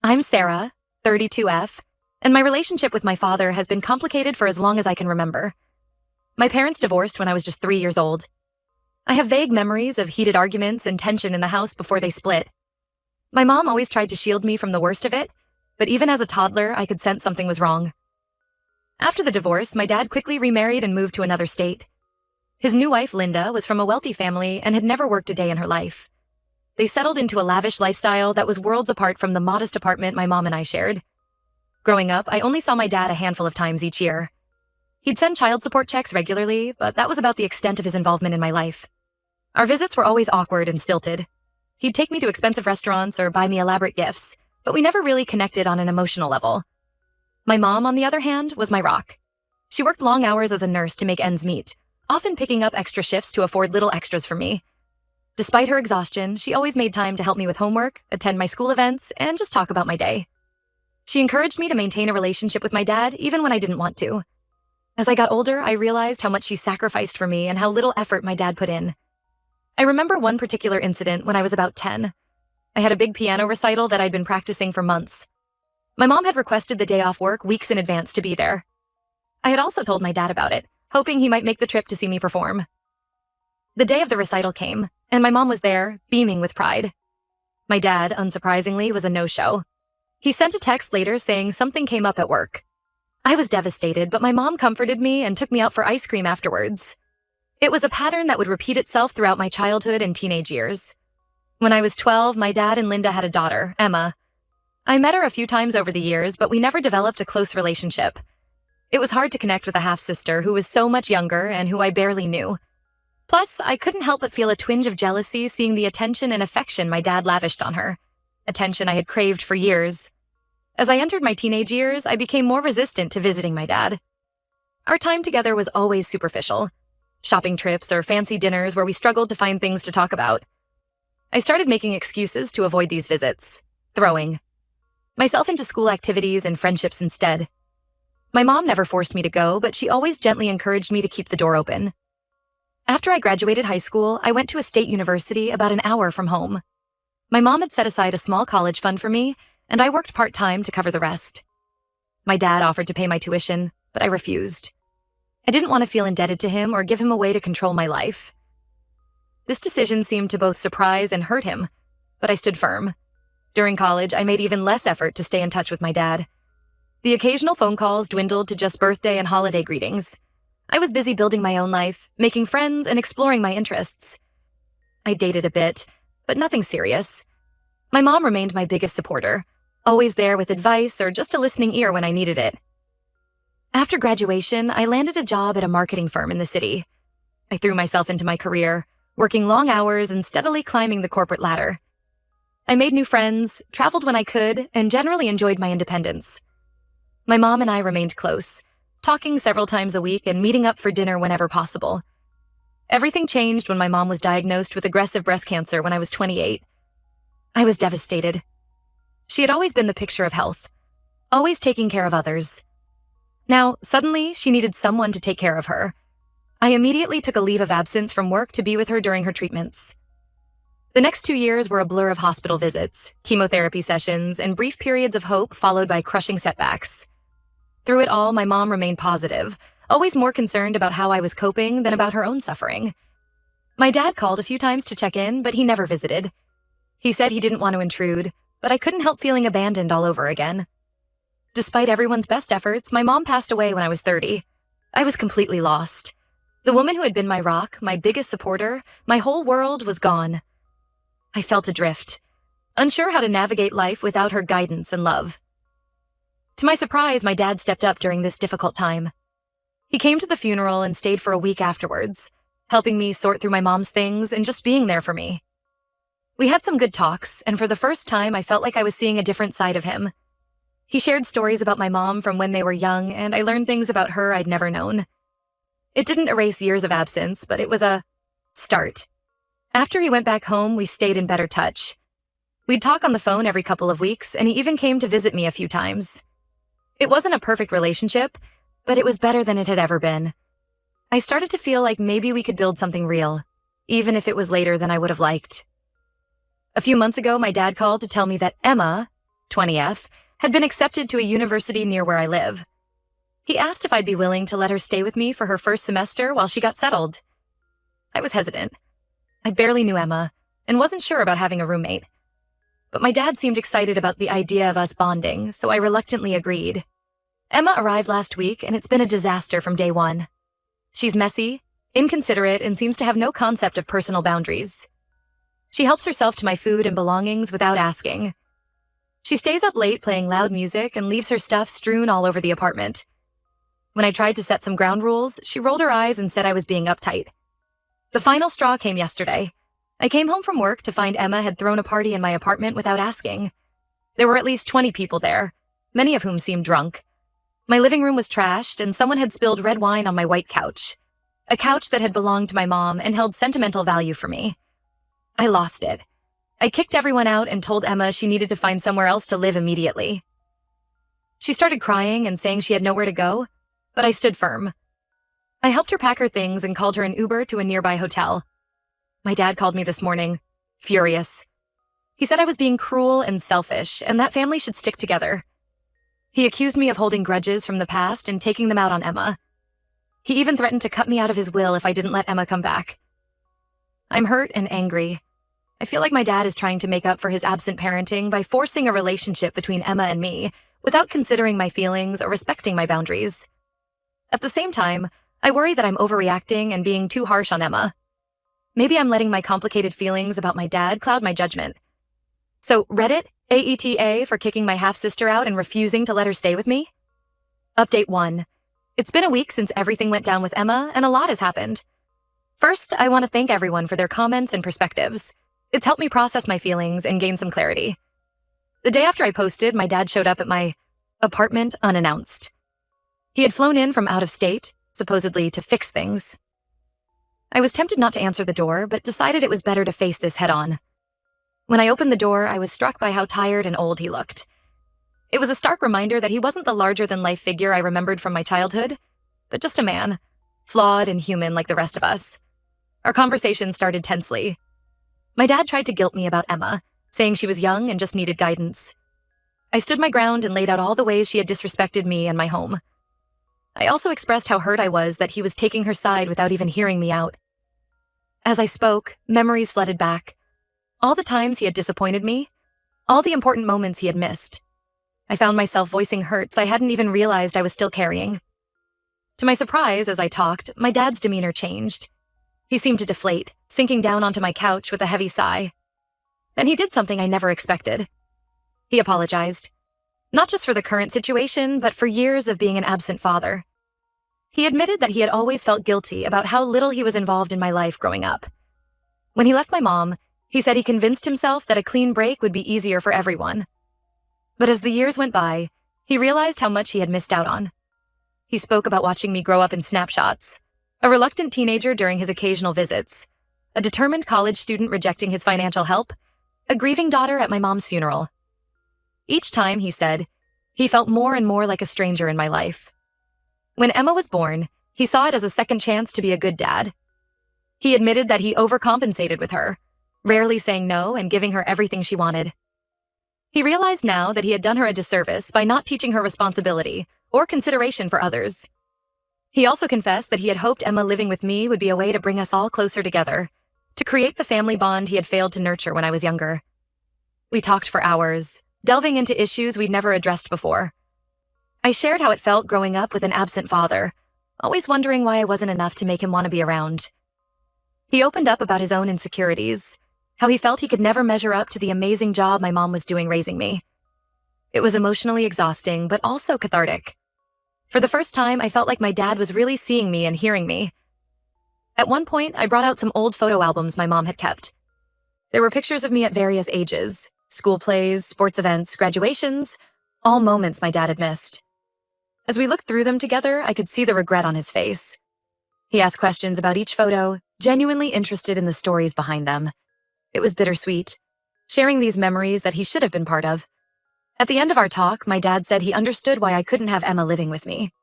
I'm Sarah, 32F, and my relationship with my father has been complicated for as long as I can remember. My parents divorced when I was just 3 years old. I have vague memories of heated arguments and tension in the house before they split. My mom always tried to shield me from the worst of it, but even as a toddler, I could sense something was wrong. After the divorce, my dad quickly remarried and moved to another state. His new wife, Linda, was from a wealthy family and had never worked a day in her life. They settled into a lavish lifestyle that was worlds apart from the modest apartment my mom and I shared. Growing up, I only saw my dad a handful of times each year. He'd send child support checks regularly, but that was about the extent of his involvement in my life. Our visits were always awkward and stilted. He'd take me to expensive restaurants or buy me elaborate gifts, but we never really connected on an emotional level. My mom, on the other hand, was my rock. She worked long hours as a nurse to make ends meet, often picking up extra shifts to afford little extras for me. Despite her exhaustion, she always made time to help me with homework, attend my school events, and just talk about my day. She encouraged me to maintain a relationship with my dad even when I didn't want to. As I got older, I realized how much she sacrificed for me and how little effort my dad put in. I remember one particular incident when I was about 10. I had a big piano recital that I'd been practicing for months. My mom had requested the day off work weeks in advance to be there. I had also told my dad about it, hoping he might make the trip to see me perform. The day of the recital came, and my mom was there, beaming with pride. My dad, unsurprisingly, was a no-show. He sent a text later saying something came up at work. I was devastated, but my mom comforted me and took me out for ice cream afterwards. It was a pattern that would repeat itself throughout my childhood and teenage years. When I was 12, my dad and Linda had a daughter, Emma. I met her a few times over the years, but we never developed a close relationship. It was hard to connect with a half-sister who was so much younger and who I barely knew. Plus, I couldn't help but feel a twinge of jealousy seeing the attention and affection my dad lavished on her, attention I had craved for years. As I entered my teenage years, I became more resistant to visiting my dad. Our time together was always superficial. Shopping trips or fancy dinners where we struggled to find things to talk about. I started making excuses to avoid these visits, throwing myself into school activities and friendships instead. My mom never forced me to go, but she always gently encouraged me to keep the door open. After I graduated high school, I went to a state university about an hour from home. My mom had set aside a small college fund for me, and I worked part-time to cover the rest. My dad offered to pay my tuition, but I refused. I didn't want to feel indebted to him or give him a way to control my life. This decision seemed to both surprise and hurt him, but I stood firm. During college, I made even less effort to stay in touch with my dad. The occasional phone calls dwindled to just birthday and holiday greetings. I was busy building my own life, making friends, and exploring my interests. I dated a bit, but nothing serious. My mom remained my biggest supporter, always there with advice or just a listening ear when I needed it. After graduation, I landed a job at a marketing firm in the city. I threw myself into my career, working long hours and steadily climbing the corporate ladder. I made new friends, traveled when I could, and generally enjoyed my independence. My mom and I remained close, talking several times a week and meeting up for dinner whenever possible. Everything changed when my mom was diagnosed with aggressive breast cancer when I was 28. I was devastated. She had always been the picture of health, always taking care of others. Now, suddenly, she needed someone to take care of her. I immediately took a leave of absence from work to be with her during her treatments. The next 2 years were a blur of hospital visits, chemotherapy sessions, and brief periods of hope followed by crushing setbacks. Through it all, my mom remained positive, always more concerned about how I was coping than about her own suffering. My dad called a few times to check in, but he never visited. He said he didn't want to intrude, but I couldn't help feeling abandoned all over again. Despite everyone's best efforts, my mom passed away when I was 30. I was completely lost. The woman who had been my rock, my biggest supporter, my whole world was gone. I felt adrift, unsure how to navigate life without her guidance and love. To my surprise, my dad stepped up during this difficult time. He came to the funeral and stayed for a week afterwards, helping me sort through my mom's things and just being there for me. We had some good talks, and for the first time, I felt like I was seeing a different side of him. He shared stories about my mom from when they were young, and I learned things about her I'd never known. It didn't erase years of absence, but it was a start. After he went back home, we stayed in better touch. We'd talk on the phone every couple of weeks, and he even came to visit me a few times. It wasn't a perfect relationship, but it was better than it had ever been. I started to feel like maybe we could build something real, even if it was later than I would have liked. A few months ago, my dad called to tell me that Emma 20F, had been accepted to a university near where I live. He asked if I'd be willing to let her stay with me for her first semester while she got settled. I was hesitant. I barely knew Emma and wasn't sure about having a roommate. But my dad seemed excited about the idea of us bonding, so I reluctantly agreed. Emma arrived last week, and it's been a disaster from day one. She's messy, inconsiderate, and seems to have no concept of personal boundaries. She helps herself to my food and belongings without asking. She stays up late playing loud music and leaves her stuff strewn all over the apartment. When I tried to set some ground rules, she rolled her eyes and said I was being uptight. The final straw came yesterday. I came home from work to find Emma had thrown a party in my apartment without asking. There were at least 20 people there, many of whom seemed drunk. My living room was trashed, and someone had spilled red wine on my white couch, a couch that had belonged to my mom and held sentimental value for me. I lost it. I kicked everyone out and told Emma she needed to find somewhere else to live immediately. She started crying and saying she had nowhere to go, but I stood firm. I helped her pack her things and called her an Uber to a nearby hotel. My dad called me this morning, furious. He said I was being cruel and selfish, and that family should stick together. He accused me of holding grudges from the past and taking them out on Emma. He even threatened to cut me out of his will if I didn't let Emma come back. I'm hurt and angry. I feel like my dad is trying to make up for his absent parenting by forcing a relationship between Emma and me without considering my feelings or respecting my boundaries. At the same time, I worry that I'm overreacting and being too harsh on Emma. Maybe I'm letting my complicated feelings about my dad cloud my judgment. So, Reddit, AETA for kicking my half-sister out and refusing to let her stay with me? Update 1. It's been a week since everything went down with Emma, and a lot has happened. First, I want to thank everyone for their comments and perspectives. It's helped me process my feelings and gain some clarity. The day after I posted, my dad showed up at my apartment unannounced. He had flown in from out of state, supposedly to fix things. I was tempted not to answer the door, but decided it was better to face this head-on. When I opened the door, I was struck by how tired and old he looked. It was a stark reminder that he wasn't the larger-than-life figure I remembered from my childhood, but just a man, flawed and human like the rest of us. Our conversation started tensely. My dad tried to guilt me about Emma, saying she was young and just needed guidance. I stood my ground and laid out all the ways she had disrespected me and my home. I also expressed how hurt I was that he was taking her side without even hearing me out. As I spoke, memories flooded back. All the times he had disappointed me, all the important moments he had missed. I found myself voicing hurts I hadn't even realized I was still carrying. To my surprise, as I talked, my dad's demeanor changed. He seemed to deflate, sinking down onto my couch with a heavy sigh. Then he did something I never expected. He apologized. Not just for the current situation, but for years of being an absent father. He admitted that he had always felt guilty about how little he was involved in my life growing up. When he left my mom, he said he convinced himself that a clean break would be easier for everyone. But as the years went by, he realized how much he had missed out on. He spoke about watching me grow up in snapshots, a reluctant teenager during his occasional visits, a determined college student rejecting his financial help, a grieving daughter at my mom's funeral. Each time, he said, he felt more and more like a stranger in my life. When Emma was born, he saw it as a second chance to be a good dad. He admitted that he overcompensated with her, rarely saying no and giving her everything she wanted. He realized now that he had done her a disservice by not teaching her responsibility or consideration for others. He also confessed that he had hoped Emma living with me would be a way to bring us all closer together, to create the family bond he had failed to nurture when I was younger. We talked for hours, delving into issues we'd never addressed before. I shared how it felt growing up with an absent father, always wondering why I wasn't enough to make him want to be around. He opened up about his own insecurities, how he felt he could never measure up to the amazing job my mom was doing raising me. It was emotionally exhausting, but also cathartic. For the first time, I felt like my dad was really seeing me and hearing me. At one point, I brought out some old photo albums my mom had kept. There were pictures of me at various ages, school plays, sports events, graduations, all moments my dad had missed. As we looked through them together, I could see the regret on his face. He asked questions about each photo, genuinely interested in the stories behind them. It was bittersweet, sharing these memories that he should have been part of. At the end of our talk, my dad said he understood why I couldn't have Emma living with me.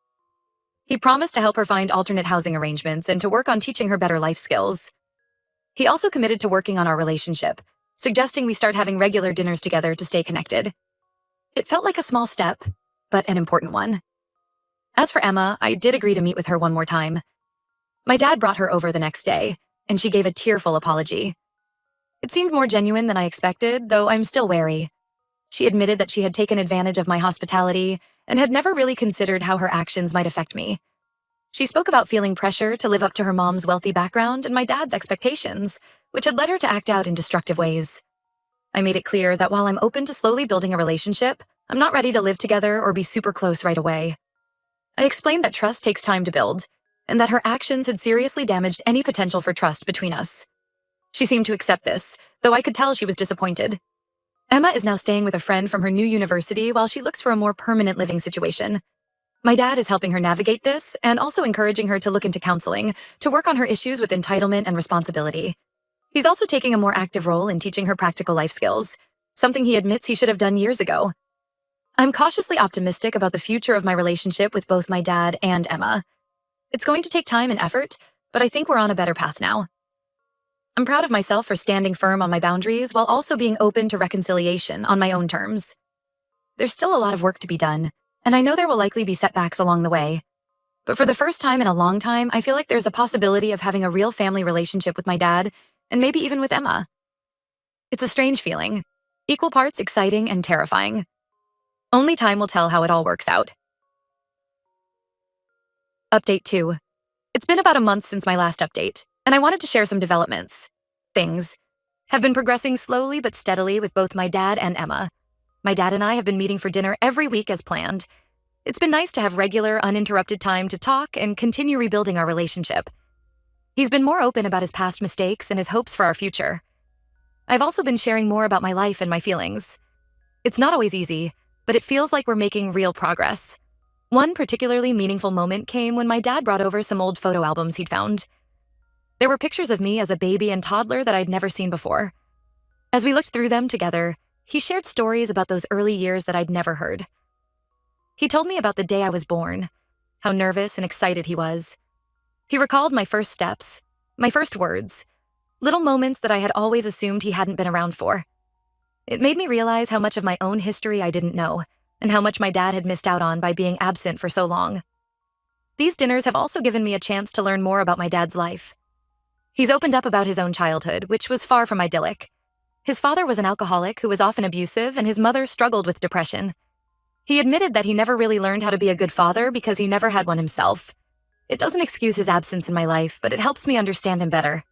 He promised to help her find alternate housing arrangements and to work on teaching her better life skills. He also committed to working on our relationship, suggesting we start having regular dinners together to stay connected. It felt like a small step, but an important one. As for Emma, I did agree to meet with her one more time. My dad brought her over the next day, and she gave a tearful apology. It seemed more genuine than I expected, though I'm still wary. She admitted that she had taken advantage of my hospitality and had never really considered how her actions might affect me. She spoke about feeling pressure to live up to her mom's wealthy background and my dad's expectations, which had led her to act out in destructive ways. I made it clear that while I'm open to slowly building a relationship, I'm not ready to live together or be super close right away. I explained that trust takes time to build, and that her actions had seriously damaged any potential for trust between us. She seemed to accept this, though I could tell she was disappointed. Emma is now staying with a friend from her new university while she looks for a more permanent living situation. My dad is helping her navigate this and also encouraging her to look into counseling to work on her issues with entitlement and responsibility. He's also taking a more active role in teaching her practical life skills, something he admits he should have done years ago. I'm cautiously optimistic about the future of my relationship with both my dad and Emma. It's going to take time and effort, but I think we're on a better path now. I'm proud of myself for standing firm on my boundaries while also being open to reconciliation on my own terms. There's still a lot of work to be done, and I know there will likely be setbacks along the way. But for the first time in a long time, I feel like there's a possibility of having a real family relationship with my dad, and maybe even with Emma. It's a strange feeling, equal parts exciting and terrifying. Only time will tell how it all works out. Update 2. It's been about a month since my last update, and I wanted to share some developments. Things have been progressing slowly but steadily with both my dad and Emma. My dad and I have been meeting for dinner every week as planned. It's been nice to have regular, uninterrupted time to talk and continue rebuilding our relationship. He's been more open about his past mistakes and his hopes for our future. I've also been sharing more about my life and my feelings. It's not always easy, but it feels like we're making real progress. One particularly meaningful moment came when my dad brought over some old photo albums he'd found. There were pictures of me as a baby and toddler that I'd never seen before. As we looked through them together, he shared stories about those early years that I'd never heard. He told me about the day I was born, how nervous and excited he was. He recalled my first steps, my first words, little moments that I had always assumed he hadn't been around for. It made me realize how much of my own history I didn't know, and how much my dad had missed out on by being absent for so long. These dinners have also given me a chance to learn more about my dad's life. He's opened up about his own childhood, which was far from idyllic. His father was an alcoholic who was often abusive, and his mother struggled with depression. He admitted that he never really learned how to be a good father because he never had one himself. It doesn't excuse his absence in my life, but it helps me understand him better.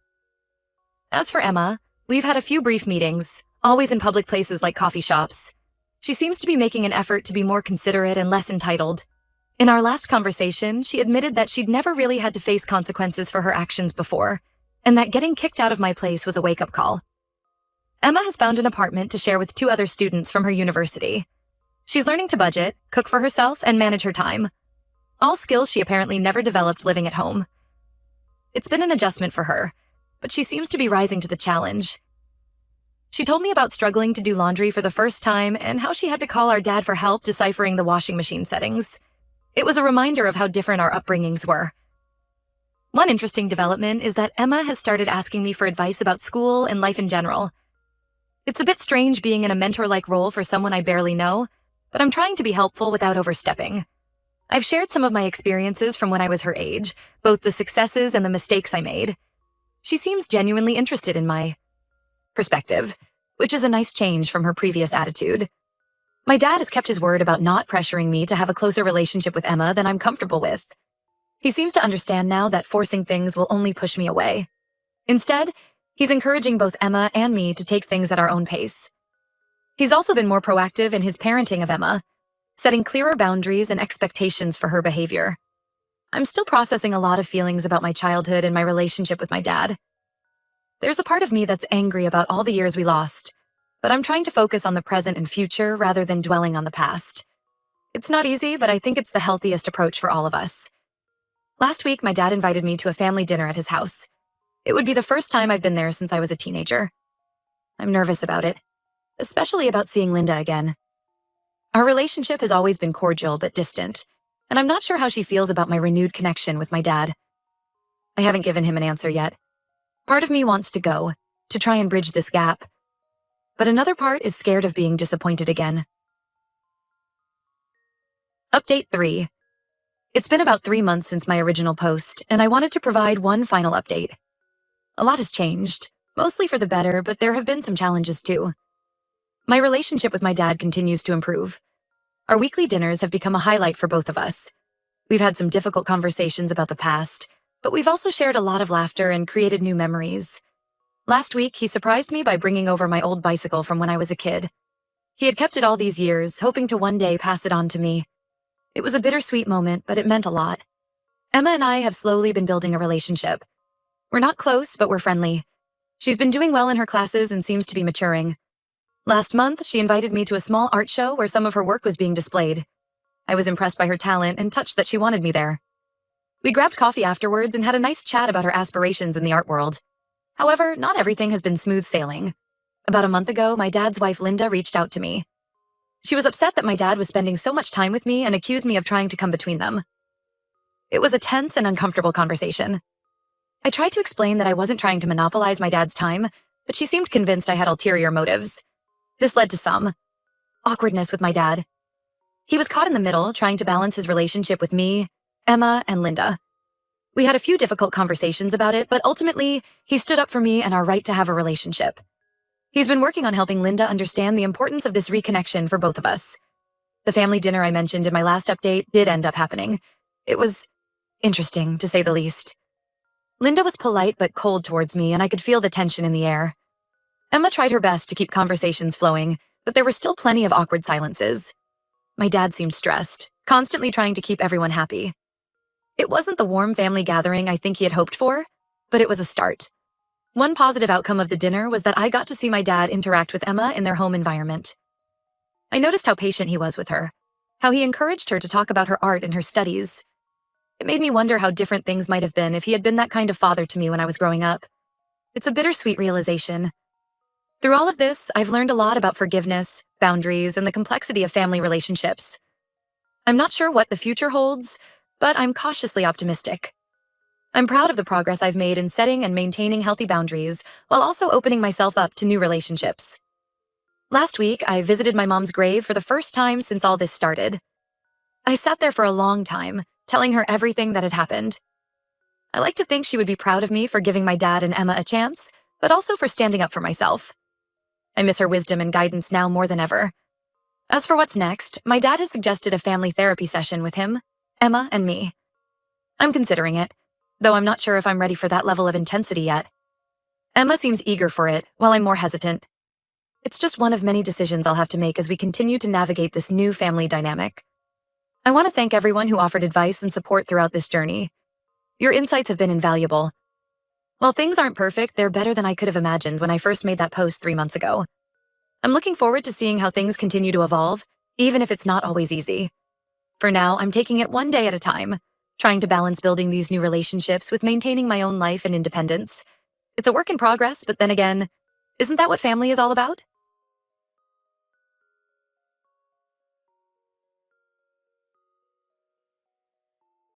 As for Emma, we've had a few brief meetings, always in public places like coffee shops. She seems to be making an effort to be more considerate and less entitled. In our last conversation, she admitted that she'd never really had to face consequences for her actions before, and that getting kicked out of my place was a wake-up call. Emma has found an apartment to share with 2 other students from her university. She's learning to budget, cook for herself, and manage her time. All skills she apparently never developed living at home. It's been an adjustment for her, but she seems to be rising to the challenge. She told me about struggling to do laundry for the first time and how she had to call our dad for help deciphering the washing machine settings. It was a reminder of how different our upbringings were. One interesting development is that Emma has started asking me for advice about school and life in general. It's a bit strange being in a mentor-like role for someone I barely know, but I'm trying to be helpful without overstepping. I've shared some of my experiences from when I was her age, both the successes and the mistakes I made. She seems genuinely interested in my perspective, which is a nice change from her previous attitude. My dad has kept his word about not pressuring me to have a closer relationship with Emma than I'm comfortable with. He seems to understand now that forcing things will only push me away. Instead, he's encouraging both Emma and me to take things at our own pace. He's also been more proactive in his parenting of Emma, setting clearer boundaries and expectations for her behavior. I'm still processing a lot of feelings about my childhood and my relationship with my dad. There's a part of me that's angry about all the years we lost, but I'm trying to focus on the present and future rather than dwelling on the past. It's not easy, but I think it's the healthiest approach for all of us. Last week, my dad invited me to a family dinner at his house. It would be the first time I've been there since I was a teenager. I'm nervous about it, especially about seeing Linda again. Our relationship has always been cordial but distant, and I'm not sure how she feels about my renewed connection with my dad. I haven't given him an answer yet. Part of me wants to go, to try and bridge this gap, but another part is scared of being disappointed again. Update 3. It's been about 3 months since my original post, and I wanted to provide one final update. A lot has changed, mostly for the better, but there have been some challenges too. My relationship with my dad continues to improve. Our weekly dinners have become a highlight for both of us. We've had some difficult conversations about the past, but we've also shared a lot of laughter and created new memories. Last week, he surprised me by bringing over my old bicycle from when I was a kid. He had kept it all these years, hoping to one day pass it on to me. It was a bittersweet moment, but it meant a lot. Emma and I have slowly been building a relationship. We're not close, but we're friendly. She's been doing well in her classes and seems to be maturing. Last month, she invited me to a small art show where some of her work was being displayed. I was impressed by her talent and touched that she wanted me there. We grabbed coffee afterwards and had a nice chat about her aspirations in the art world. However, not everything has been smooth sailing. About a month ago, my dad's wife Linda reached out to me. She was upset that my dad was spending so much time with me and accused me of trying to come between them. It was a tense and uncomfortable conversation. I tried to explain that I wasn't trying to monopolize my dad's time, but she seemed convinced I had ulterior motives. This led to some awkwardness with my dad. He was caught in the middle, trying to balance his relationship with me, Emma, and Linda. We had a few difficult conversations about it, but ultimately, he stood up for me and our right to have a relationship. He's been working on helping Linda understand the importance of this reconnection for both of us. The family dinner I mentioned in my last update did end up happening. It was interesting, to say the least. Linda was polite but cold towards me, and I could feel the tension in the air. Emma tried her best to keep conversations flowing, but there were still plenty of awkward silences. My dad seemed stressed, constantly trying to keep everyone happy. It wasn't the warm family gathering I think he had hoped for, but it was a start. One positive outcome of the dinner was that I got to see my dad interact with Emma in their home environment. I noticed how patient he was with her, how he encouraged her to talk about her art and her studies. It made me wonder how different things might have been if he had been that kind of father to me when I was growing up. It's a bittersweet realization. Through all of this, I've learned a lot about forgiveness, boundaries, and the complexity of family relationships. I'm not sure what the future holds, but I'm cautiously optimistic. I'm proud of the progress I've made in setting and maintaining healthy boundaries while also opening myself up to new relationships. Last week, I visited my mom's grave for the first time since all this started. I sat there for a long time, telling her everything that had happened. I like to think she would be proud of me for giving my dad and Emma a chance, but also for standing up for myself. I miss her wisdom and guidance now more than ever. As for what's next, my dad has suggested a family therapy session with him, Emma, and me. I'm considering it, though I'm not sure if I'm ready for that level of intensity yet. Emma seems eager for it, while I'm more hesitant. It's just one of many decisions I'll have to make as we continue to navigate this new family dynamic. I want to thank everyone who offered advice and support throughout this journey. Your insights have been invaluable. While things aren't perfect, they're better than I could have imagined when I first made that post 3 months ago. I'm looking forward to seeing how things continue to evolve, even if it's not always easy. For now, I'm taking it one day at a time, trying to balance building these new relationships with maintaining my own life and independence. It's a work in progress, but then again, isn't that what family is all about?